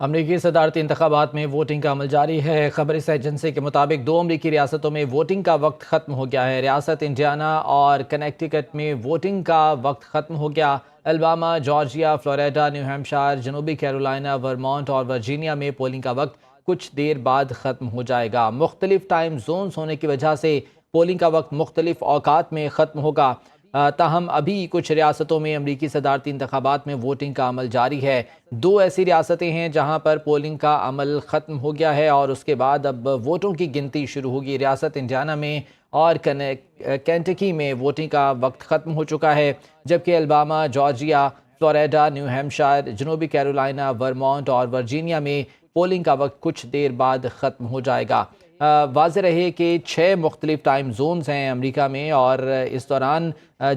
امریکی صدارتی انتخابات میں ووٹنگ کا عمل جاری ہے۔ خبر اس ایجنسی کے مطابق 2 امریکی ریاستوں میں ووٹنگ کا وقت ختم ہو گیا ہے۔ ریاست انڈیانا اور کنیکٹیکٹ میں ووٹنگ کا وقت ختم ہو گیا۔ Alabama, Georgia, Florida, new Hampshire, جنوبی کیرولائنا، ورمونٹ اور ورجینیا میں پولنگ کا وقت کچھ دیر بعد ختم ہو جائے گا۔ مختلف ٹائم زونز ہونے کی وجہ سے پولنگ کا وقت مختلف اوقات میں ختم ہوگا۔ تاہم ابھی کچھ ریاستوں میں امریکی صدارتی انتخابات میں ووٹنگ کا عمل جاری ہے۔ 2 ایسی ریاستیں ہیں جہاں پر پولنگ کا عمل ختم ہو گیا ہے اور اس کے بعد اب ووٹوں کی گنتی شروع ہوگی۔ ریاست انڈیانا میں اور کینٹکی میں ووٹنگ کا وقت ختم ہو چکا ہے، جبکہ Alabama, Georgia, Florida, new Hampshire, جنوبی کیرولائنا، ورمونٹ اور ورجینیا میں پولنگ کا وقت کچھ دیر بعد ختم ہو جائے گا۔ واضح رہے کہ 6 مختلف ٹائم زونز ہیں امریکہ میں، اور اس دوران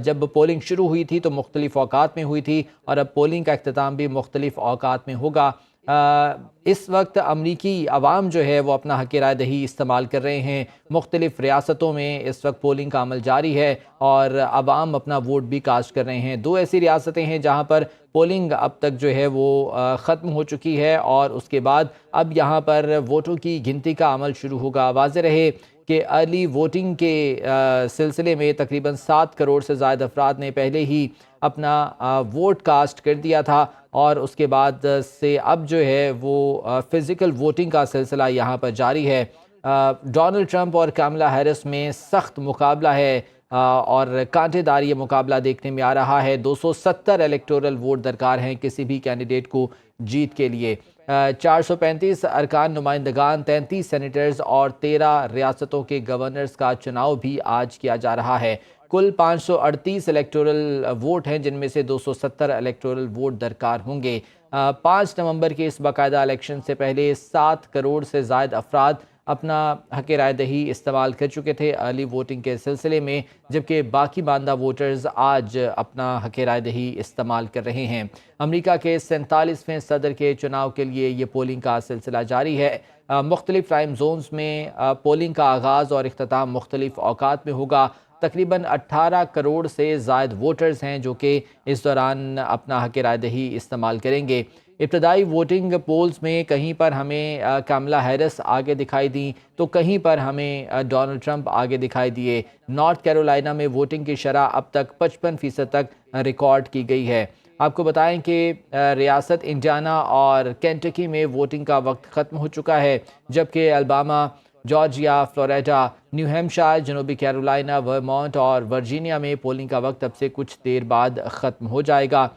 جب پولنگ شروع ہوئی تھی تو مختلف اوقات میں ہوئی تھی، اور اب پولنگ کا اختتام بھی مختلف اوقات میں ہوگا۔ اس وقت امریکی عوام جو ہے وہ اپنا حق رائے دہی استعمال کر رہے ہیں۔ مختلف ریاستوں میں اس وقت پولنگ کا عمل جاری ہے اور عوام اپنا ووٹ بھی کاسٹ کر رہے ہیں۔ 2 ایسی ریاستیں ہیں جہاں پر پولنگ اب تک جو ہے وہ ختم ہو چکی ہے، اور اس کے بعد اب یہاں پر ووٹوں کی گنتی کا عمل شروع ہوگا۔ واضح رہے کہ ارلی ووٹنگ کے سلسلے میں تقریباً 7 کروڑ سے زائد افراد نے پہلے ہی اپنا ووٹ کاسٹ کر دیا تھا، اور اس کے بعد سے اب جو ہے وہ فزیکل ووٹنگ کا سلسلہ یہاں پر جاری ہے۔ ڈونلڈ ٹرمپ اور کاملا ہیرس میں سخت مقابلہ ہے، اور کانٹے دار یہ مقابلہ دیکھنے میں آ رہا ہے۔ 270 الیکٹورل ووٹ درکار ہیں کسی بھی کینڈیڈیٹ کو جیت کے لیے۔ 435 ارکان نمائندگان، 33 سینیٹرز اور 13 ریاستوں کے گورنرز کا چناؤ بھی آج کیا جا رہا ہے۔ کل 538 الیکٹورل ووٹ ہیں، جن میں سے 270 الیکٹورل ووٹ درکار ہوں گے۔ 5 نومبر کے اس باقاعدہ الیکشن سے پہلے 7 کروڑ سے زائد افراد اپنا حق رائے دہی استعمال کر چکے تھے ارلی ووٹنگ کے سلسلے میں، جبکہ باقی ماندہ ووٹرز آج اپنا حق رائے دہی استعمال کر رہے ہیں۔ امریکہ کے 47ویں صدر کے چناؤ کے لیے یہ پولنگ کا سلسلہ جاری ہے۔ مختلف ٹائم زونز میں پولنگ کا آغاز اور اختتام مختلف اوقات میں ہوگا۔ تقریباً 18 کروڑ سے زائد ووٹرز ہیں جو کہ اس دوران اپنا حق رائے دہی استعمال کریں گے۔ ابتدائی ووٹنگ پولز میں کہیں پر ہمیں کاملا ہیرس آگے دکھائی دیں تو کہیں پر ہمیں ڈونلڈ ٹرمپ آگے دکھائی دیے۔ نارتھ کیرولائنا میں ووٹنگ کی شرح اب تک 55% تک ریکارڈ کی گئی ہے۔ آپ کو بتائیں کہ ریاست انڈیانا اور کینٹکی میں ووٹنگ کا وقت ختم ہو چکا ہے، جبکہ Alabama, Georgia, Florida, new Hampshire, جنوبی کیرولائنا، ورمونٹ اور ورجینیا میں پولنگ کا وقت اب سے کچھ دیر بعد ختم ہو جائے گا۔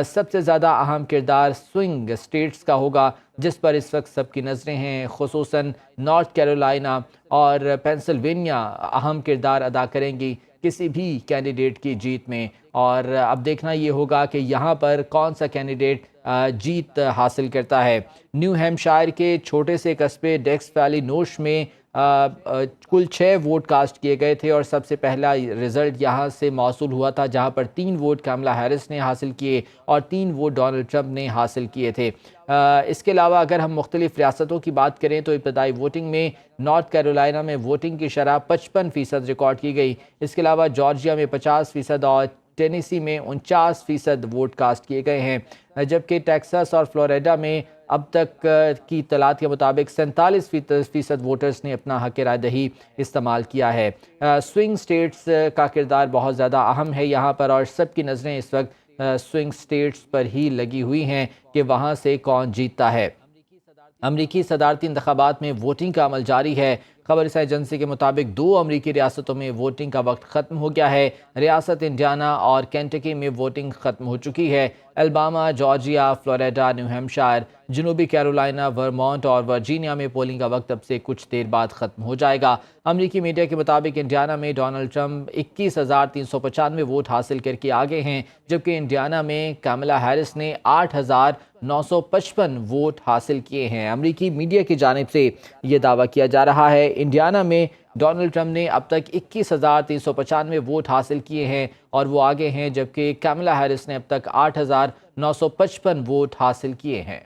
سب سے زیادہ اہم کردار سوئنگ اسٹیٹس کا ہوگا، جس پر اس وقت سب کی نظریں ہیں۔ خصوصاً نارتھ کیرولائنا اور پینسلوینیا اہم کردار ادا کریں گی کسی بھی کینڈیڈیٹ کی جیت میں، اور اب دیکھنا یہ ہوگا کہ یہاں پر کون سا کینڈیڈیٹ جیت حاصل کرتا ہے۔ نیو ہیمپشائر کے چھوٹے سے قصبے ڈیکس ویلی نوش میں کل 6 ووٹ کاسٹ کیے گئے تھے، اور سب سے پہلا رزلٹ یہاں سے موصول ہوا تھا، جہاں پر 3 ووٹ کاملا ہیرس نے حاصل کیے اور 3 ووٹ ڈونلڈ ٹرمپ نے حاصل کیے تھے۔ اس کے علاوہ اگر ہم مختلف ریاستوں کی بات کریں تو ابتدائی ووٹنگ میں نارتھ کیرولائنا میں ووٹنگ کی شرح 55% ریکارڈ کی گئی۔ اس کے علاوہ جارجیا میں 50% اور ٹینیسی میں 49% ووٹ کاسٹ کیے گئے ہیں، جبکہ ٹیکساس اور فلوریڈا میں اب تک کی اطلاعات کے مطابق 47% ووٹرز نے اپنا حق رائے دہی استعمال کیا ہے۔ سوئنگ سٹیٹس کا کردار بہت زیادہ اہم ہے یہاں پر، اور سب کی نظریں اس وقت سوئنگ سٹیٹس پر ہی لگی ہوئی ہیں کہ وہاں سے کون جیتتا ہے۔ امریکی صدارتی انتخابات میں ووٹنگ کا عمل جاری ہے۔ خبر اس ایجنسی کے مطابق 2 امریکی ریاستوں میں ووٹنگ کا وقت ختم ہو گیا ہے۔ ریاست انڈیانا اور کینٹکی میں ووٹنگ ختم ہو چکی ہے۔ Alabama, Georgia, Florida, new Hampshire, جنوبی کیرولائنا، ورمونٹ اور ورجینیا میں پولنگ کا وقت اب سے کچھ دیر بعد ختم ہو جائے گا۔ امریکی میڈیا کے مطابق انڈیانا میں ڈونلڈ ٹرمپ 21,395 ووٹ حاصل کر کے آگے ہیں، جبکہ انڈیانا میں کاملا ہیرس نے 8,955 ووٹ حاصل کیے ہیں۔ امریکی میڈیا کی جانب سے یہ دعویٰ کیا جا رہا ہے انڈیانا میں ڈونلڈ ٹرمپ نے اب تک 21,395 ووٹ حاصل کیے ہیں اور وہ آگے ہیں، جبکہ کاملا ہیرس نے اب تک 8,955 ووٹ حاصل کیے ہیں۔